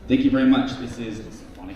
Thank you very much. This is symphonic.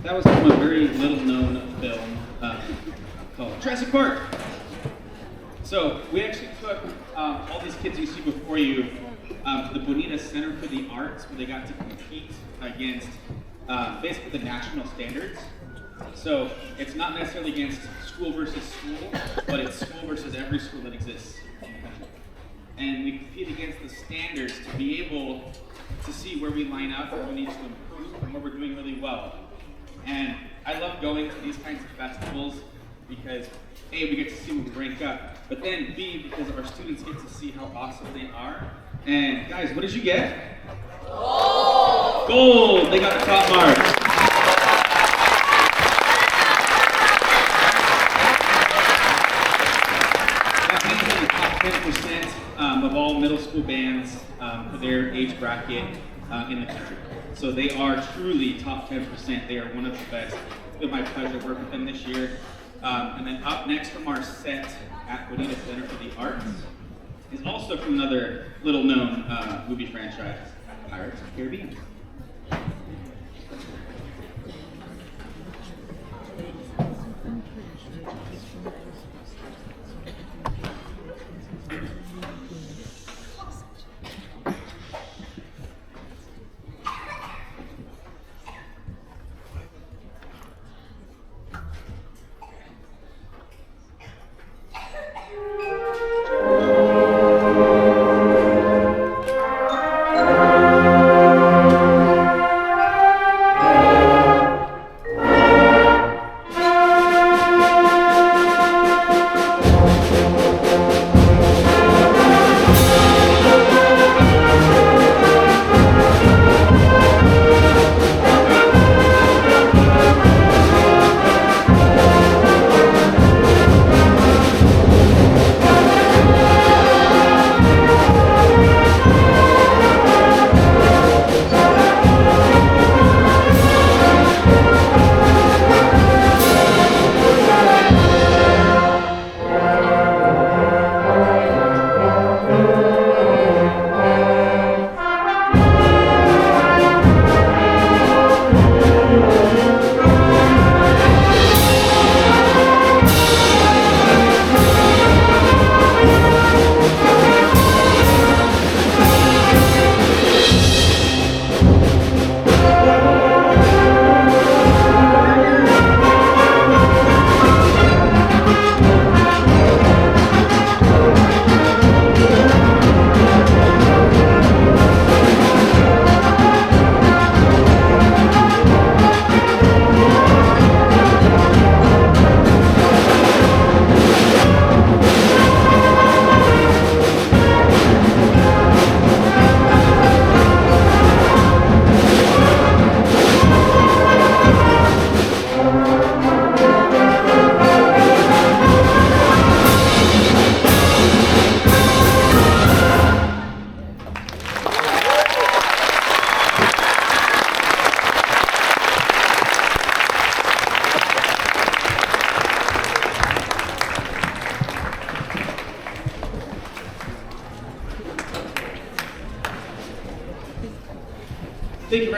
That was from a very little-known film called Jurassic Park. So we actually took all these kids you see before you to the Bonita Center for the Arts, where they got to compete against basically the national standards. So it's not necessarily against school versus school, but it's school versus every school that exists in the country. And we compete against the standards to be able to see where we line up, where we need to improve, and where we're doing really well. And I love going to these kinds of festivals because A, we get to see where we rank up, but then B, because our students get to see how awesome they are. And guys, what did you get? Gold! Gold! They got the top marks. That means they're the top 10% of all middle school bands for their age bracket in the country. So they are truly top 10%. They are one of the best. It's been my pleasure to work with them this year. And then up next from our set at Bonita Center for the Arts is also from another little-known movie franchise, Pirates of the Caribbean.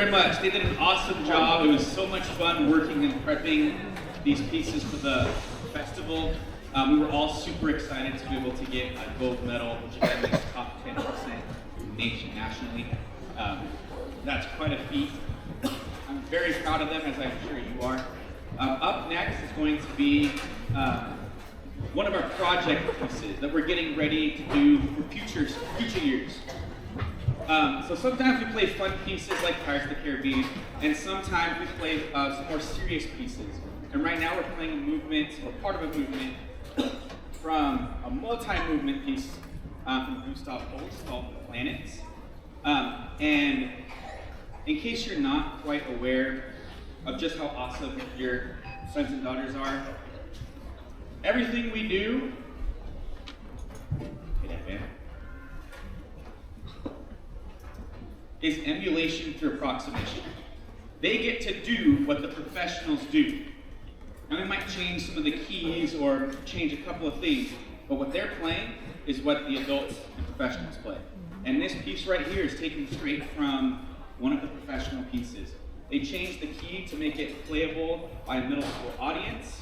very much. They did an awesome job. It was so much fun working and prepping these pieces for the festival. We were all super excited to be able to get a gold medal, which again makes top 10% nationally. That's quite a feat. I'm very proud of them, as I'm sure you are. Up next is going to be one of our project pieces that we're getting ready to do for future years. So sometimes we play fun pieces like Pirates of the Caribbean, and sometimes we play some more serious pieces. And right now we're playing a movement, or part of a movement, from a multi-movement piece from Gustav Holst called The Planets. And in case you're not quite aware of just how awesome your sons and daughters are, everything we do, is emulation through approximation. They get to do what the professionals do. Now we might change some of the keys or change a couple of things, but what they're playing is what the adults and professionals play. And this piece right here is taken straight from one of the professional pieces. They changed the key to make it playable by a middle school audience,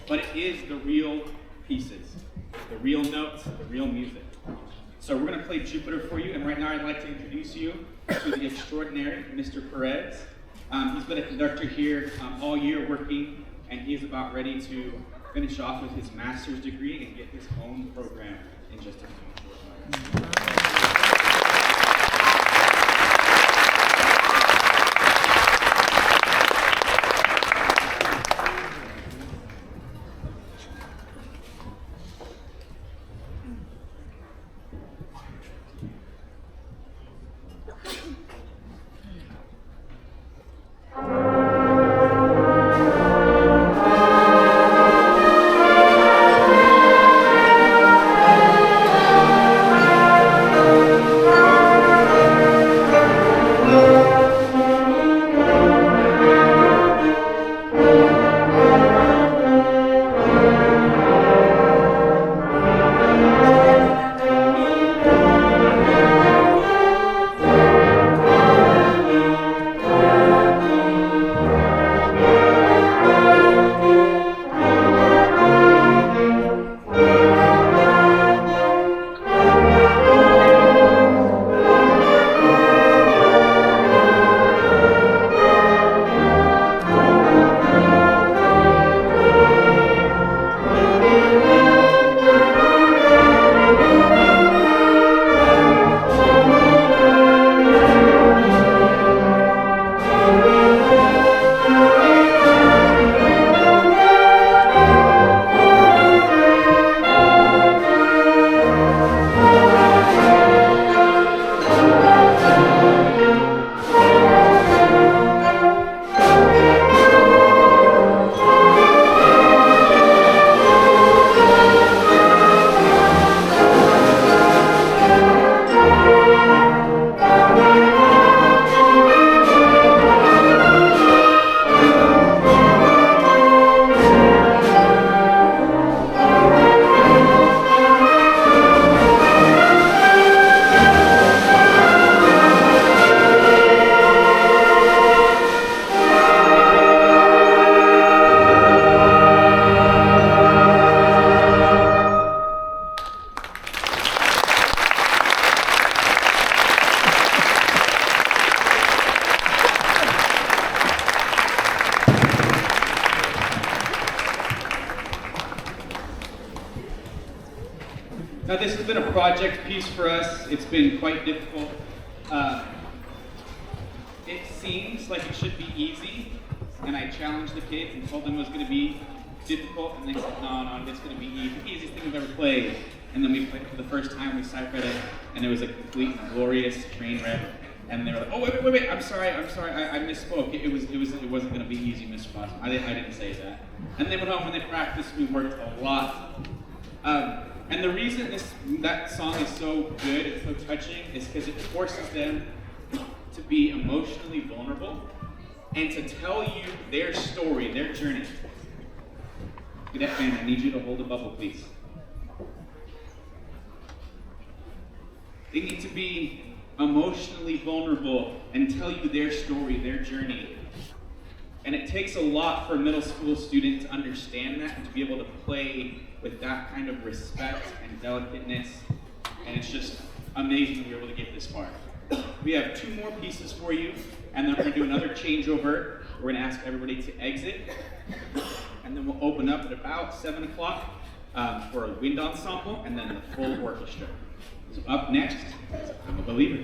but it is the real pieces, the real notes, the real music. So we're gonna play Jupiter for you, and right now I'd like to introduce you to the extraordinary Mr. Perez. He's been a conductor here all year working, and he is about ready to finish off with his master's degree and get his own program in just a few short months. Now this has been a project piece for us. It's been quite difficult. It seems like it should be easy, and I challenged the kids and told them it was going to be difficult, and they said, no, it's going to be easy. The easiest thing we've ever played. And then we played it for the first time, we ciphered it, and it was a complete glorious train wreck. And they were like, oh, wait, I'm sorry, I misspoke. It wasn't going to be easy, Mr. Foster. I didn't say that. And they went home and they practiced. We worked a lot. And the reason that song is so good, it's so touching, is because it forces them to be emotionally vulnerable and to tell you their story, their journey. Good afternoon, I need you to hold a bubble, please. They need to be emotionally vulnerable, and tell you their story, their journey. And it takes a lot for a middle school student to understand that and to be able to play with that kind of respect and delicateness. And it's just amazing to be able to get this far. We have 2 more pieces for you, and then we're going to do another changeover. We're going to ask everybody to exit, and then we'll open up at about 7 o'clock for a wind ensemble, and then the full orchestra. So up next is I'm a Believer.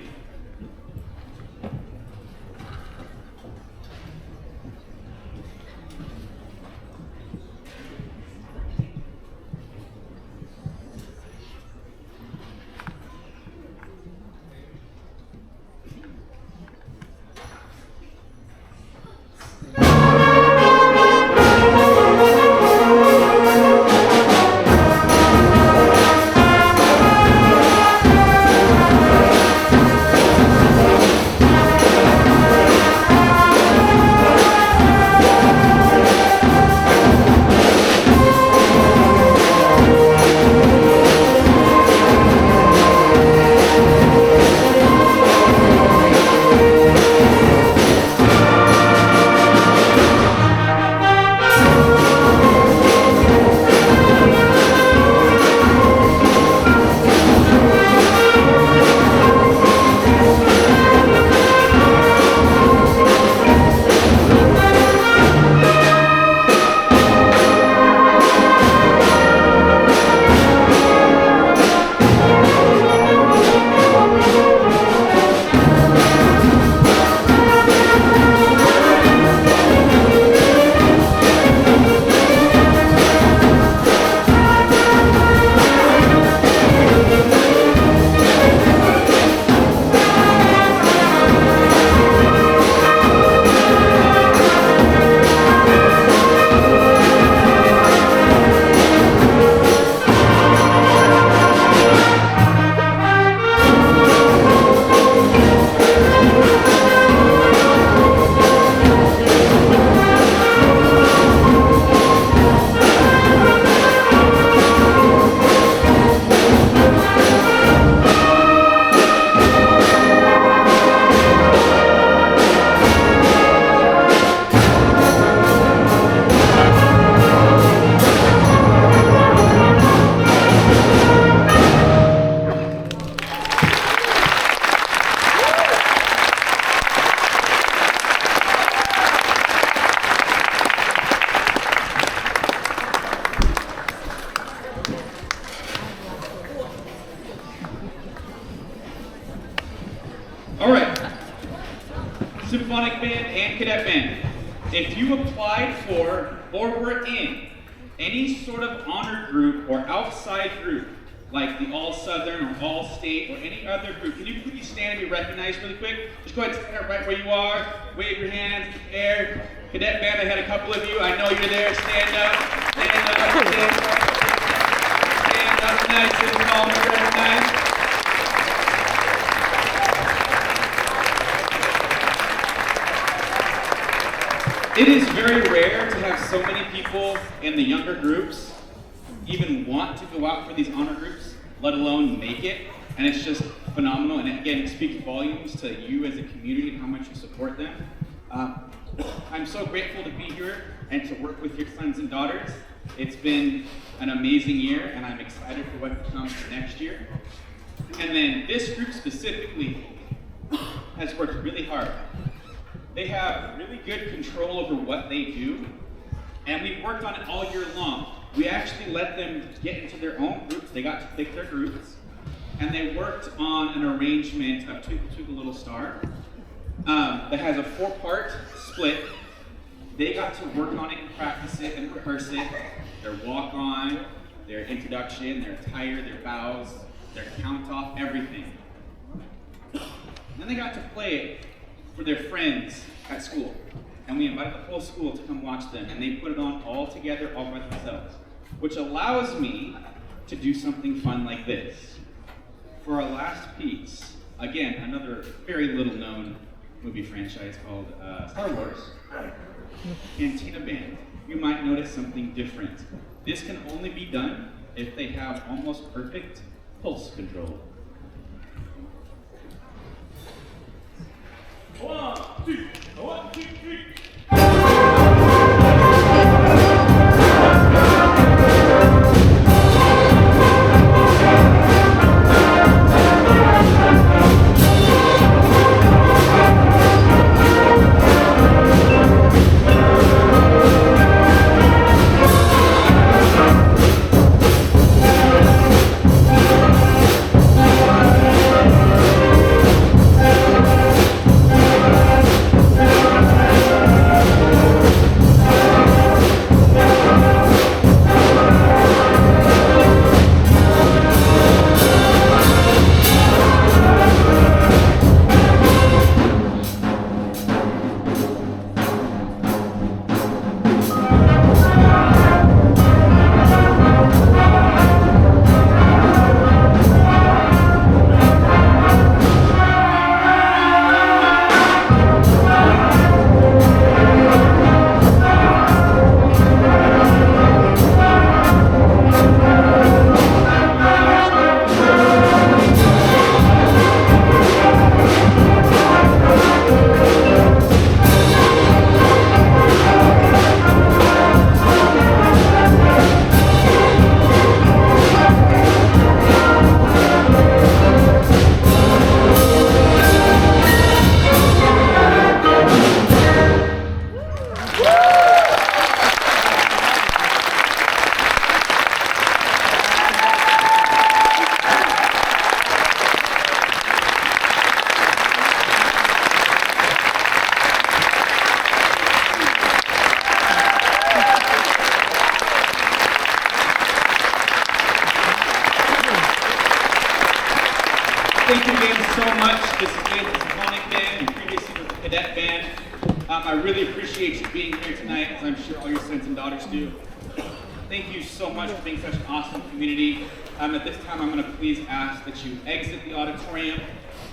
All right, Symphonic Band and Cadet Band. If you applied for or were in any sort of honor group or outside group, like the All Southern or All State or any other group, can you please stand and be recognized really quick? Just go ahead and stand right where you are, wave your hands in the air. Cadet Band, I had a couple of you, I know you're there, stand up, stand up, stand up, stand up, nice and tall, recognized. It is very rare to have so many people in the younger groups even want to go out for these honor groups, let alone make it. And it's just phenomenal. And again, it speaks volumes to you as a community and how much you support them. I'm so grateful to be here and to work with your sons and daughters. It's been an amazing year, and I'm excited for what comes next year. And then this group specifically has worked really hard. They have really good control over what they do, and we've worked on it all year long. We actually let them get into their own groups. They got to pick their groups, and they worked on an arrangement of Twinkle Twinkle Little Star that has a 4-part split. They got to work on it and practice it and rehearse it. Their walk-on, their introduction, their attire, their bows, their count-off, everything. And then they got to play it for their friends at school. And we invited the whole school to come watch them, and they put it on all together, all by themselves, which allows me to do something fun like this. For our last piece, again, another very little known movie franchise called Star Wars, Cantina Band, you might notice something different. This can only be done if they have almost perfect pulse control. One, two, one, two, three. Thank you again so much. This is the Symphonic Band and previously with the Cadet Band. I really appreciate you being here tonight, as I'm sure all your sons and daughters do. Thank you so much for being such an awesome community. At this time, I'm going to please ask that you exit the auditorium.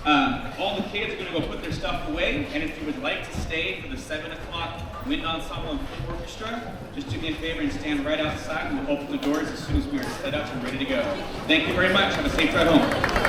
All the kids are going to go put their stuff away, and if you would like to stay for the 7 o'clock Wind Ensemble and Full Orchestra, just do me a favor and stand right outside, and we'll open the doors as soon as we are set up and ready to go. Thank you very much. Have a safe drive home.